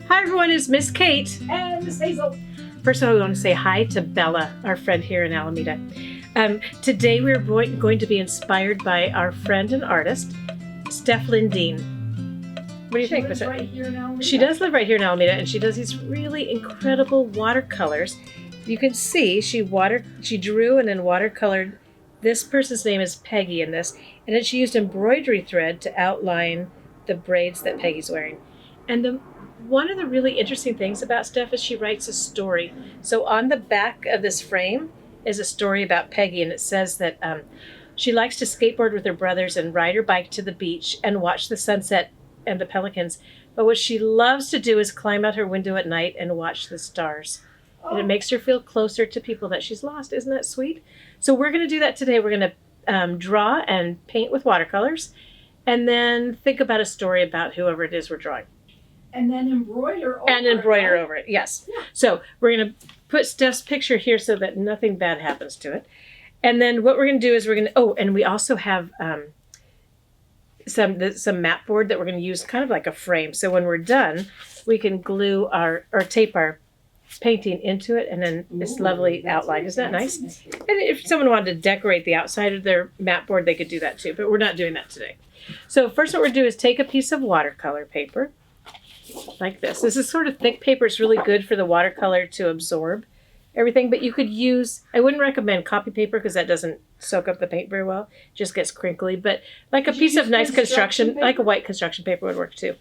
Hi everyone, it's Miss Kate. And Miss Hazel. First of all, we want to say hi to Bella, our friend here in Alameda. Today we're going to be inspired by our friend and artist, Stef Lindeen. What do you think, Miss? Right here in Alameda. She does live right here in Alameda, and she does these really incredible watercolors. You can see she drew and then watercolored. This person's name is Peggy in this, and then she used embroidery thread to outline the braids that Peggy's wearing. And one of the really interesting things about Stef is she writes a story. So on the back of this frame is a story about Peggy, and it says that she likes to skateboard with her brothers and ride her bike to the beach and watch the sunset and the pelicans. But what she loves to do is climb out her window at night and watch the stars. And it makes her feel closer to people that she's lost. Isn't that sweet? So we're going to do that today. We're going to draw and paint with watercolors, and then think about a story about whoever it is we're drawing. And then embroider over it. Over it, yes. Yeah. So we're going to put Stef's picture here so that nothing bad happens to it. And then what we're going to do is and we also have some mat board that we're going to use kind of like a frame. So when we're done, we can glue or tape our painting into it, and then this lovely outline. Isn't that nice? And if someone wanted to decorate the outside of their mat board, they could do that too, but we're not doing that today. So first what we're doing is take a piece of watercolor paper, like this. This is sort of thick paper. It's really good for the watercolor to absorb everything, but you could use, I wouldn't recommend copy paper because that doesn't soak up the paint very well. It just gets crinkly, but like a piece of nice construction, like a white construction paper would work too.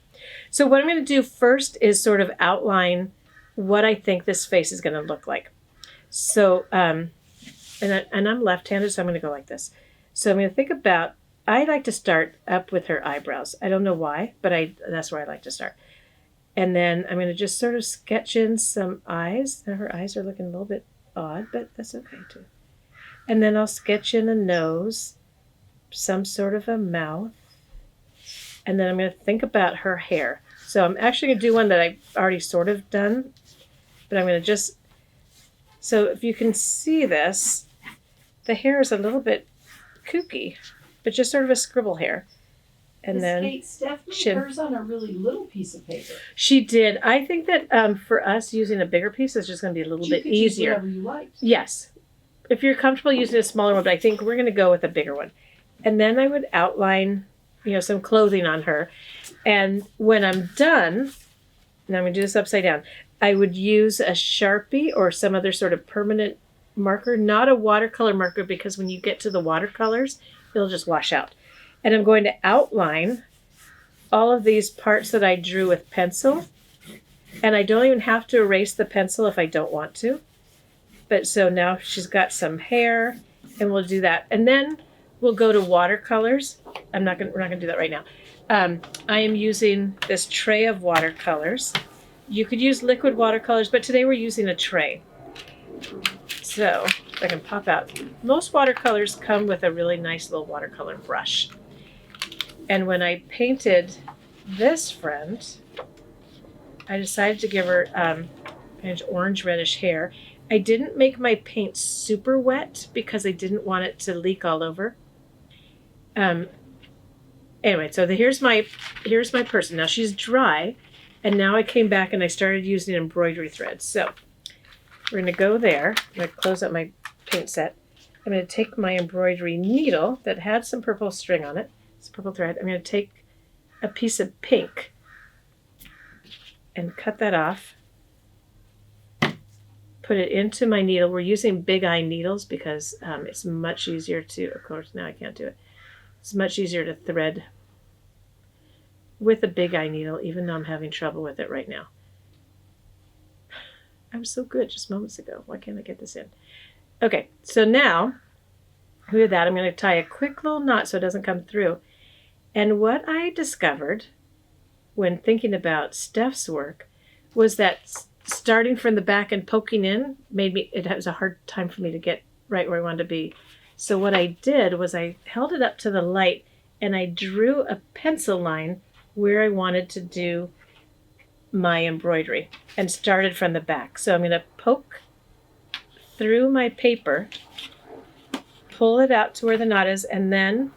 So what I'm going to do first is sort of outline what I think this face is going to look like. So, and I'm left-handed, so I'm going to go like this. So I'm going to think about, I like to start up with her eyebrows. I don't know why, but that's where I like to start. And then I'm going to just sort of sketch in some eyes. Now her eyes are looking a little bit odd, but that's okay too. And then I'll sketch in a nose, some sort of a mouth. And then I'm going to think about her hair. So I'm actually going to do one that I've already sort of done, but I'm going to so if you can see this, the hair is a little bit kooky, but just sort of a scribble hair. And then Stef made hers on a really little piece of paper. She did. I think that for us, using a bigger piece is just going to be a little bit easier. Use whatever you like. Yes. If you're comfortable using a smaller one, but I think we're going to go with a bigger one. And then I would outline, some clothing on her. And when I'm done, and I'm going to do this upside down, I would use a Sharpie or some other sort of permanent marker, not a watercolor marker, because when you get to the watercolors, it'll just wash out. And I'm going to outline all of these parts that I drew with pencil. And I don't even have to erase the pencil if I don't want to. But so now she's got some hair, and we'll do that. And then we'll go to watercolors. We're not going to do that right now. I am using this tray of watercolors. You could use liquid watercolors, but today we're using a tray. So I can pop out. Most watercolors come with a really nice little watercolor brush. And when I painted this friend, I decided to give her kind of orange reddish hair. I didn't make my paint super wet because I didn't want it to leak all over. Anyway, so here's my person. Now she's dry, and now I came back and I started using embroidery thread. So we're going to go there. I'm going to close up my paint set. I'm going to take my embroidery needle that had some purple string on it. It's purple thread. I'm going to take a piece of pink and cut that off. Put it into my needle. We're using big eye needles because it's much easier to, of course, now I can't do it. It's much easier to thread with a big eye needle, even though I'm having trouble with it right now. I was so good just moments ago. Why can't I get this in? Okay, so now, with that, I'm going to tie a quick little knot so it doesn't come through. And what I discovered when thinking about Stef's work was that starting from the back and poking in it was a hard time for me to get right where I wanted to be. So what I did was I held it up to the light and I drew a pencil line where I wanted to do my embroidery and started from the back. So I'm going to poke through my paper, pull it out to where the knot is, and then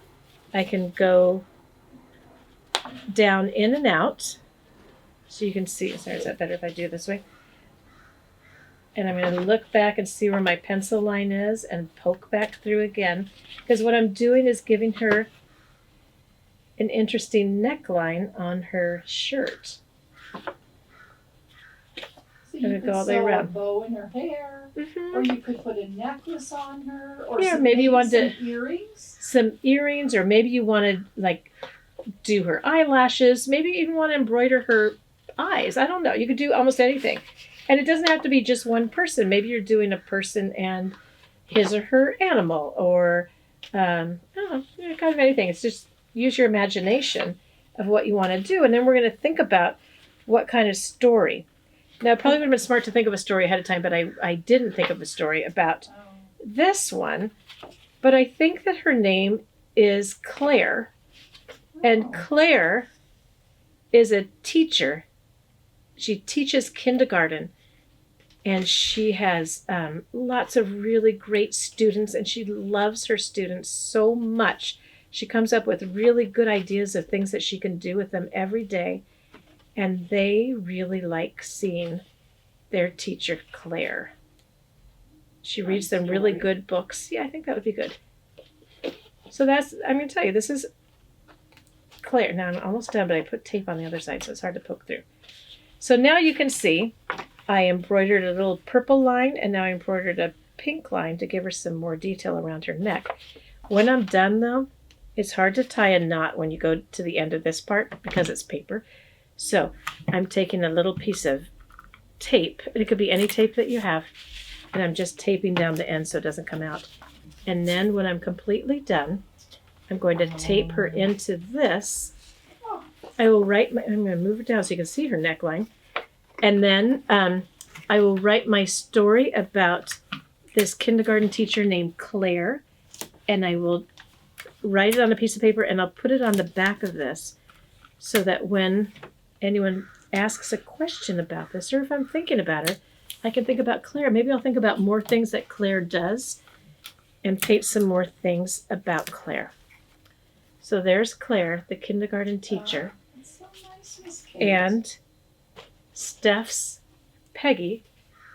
I can go down in and out So you can see, sorry, is that better if I do it this way? And I'm going to look back and see where my pencil line is and poke back through again. Because what I'm doing is giving her an interesting neckline on her shirt. So Gonna you go could all the way sew a around. bow in her hair, or you could put a necklace on her, or Yeah, maybe you want some to- earrings. Some earrings, or maybe you want to like do her eyelashes. Maybe you even want to embroider her eyes. I don't know. You could do almost anything. And it doesn't have to be just one person. Maybe you're doing a person and his or her animal, or I don't know, kind of anything. It's just use your imagination of what you want to do, and then we're going to think about what kind of story. Now, it probably would have been smart to think of a story ahead of time, but I didn't think of a story about Oh. this one. But I think that her name is Claire, and Claire is a teacher. She teaches kindergarten. And she has lots of really great students, and she loves her students so much. She comes up with really good ideas of things that she can do with them every day. And they really like seeing their teacher, Claire. She reads them really good books. Yeah, I think that would be good. So I'm going to tell you, this is Claire. Now I'm almost done, but I put tape on the other side, so it's hard to poke through. So now you can see I embroidered a little purple line, and now I embroidered a pink line to give her some more detail around her neck. When I'm done, though, it's hard to tie a knot when you go to the end of this part because it's paper. So I'm taking a little piece of tape, and it could be any tape that you have, and I'm just taping down the end so it doesn't come out. And then when I'm completely done, I'm going to tape her into this. I will I'm going to move it down so you can see her neckline. And then I will write my story about this kindergarten teacher named Claire, and I will write it on a piece of paper, and I'll put it on the back of this so that when anyone asks a question about this, or if I'm thinking about her, I can think about Claire. Maybe I'll think about more things that Claire does and paint some more things about Claire. So there's Claire, the kindergarten teacher, That's so nice, Miss Kate. and Stef's Peggy,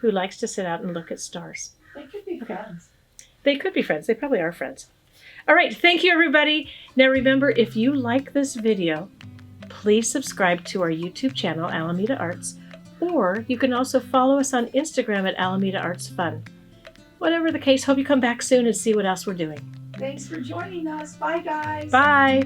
who likes to sit out and look at stars. They could be friends. They could be friends. They probably are friends. All right. Thank you, everybody. Now, remember, if you like this video, please subscribe to our YouTube channel, Alameda Arts, or you can also follow us on Instagram at Alameda Arts Fun. Whatever the case, hope you come back soon and see what else we're doing. Thanks for joining us. Bye, guys. Bye.